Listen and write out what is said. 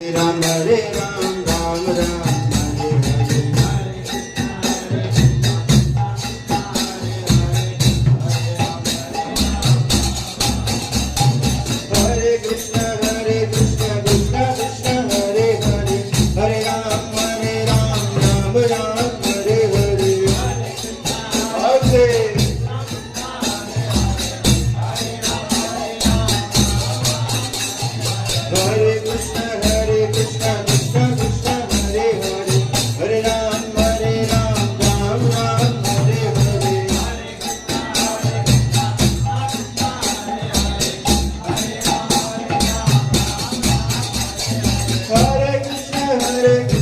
Ram Hare Ram Ram Ram Hare Krishna Krishna Krishna Hare Hare Hare Ram Ram Ram Hare Hare Hare Hare Krishna Krishna Krishna Hare Hare Hare Ram Ram Ram Hare Hare Hare Krishna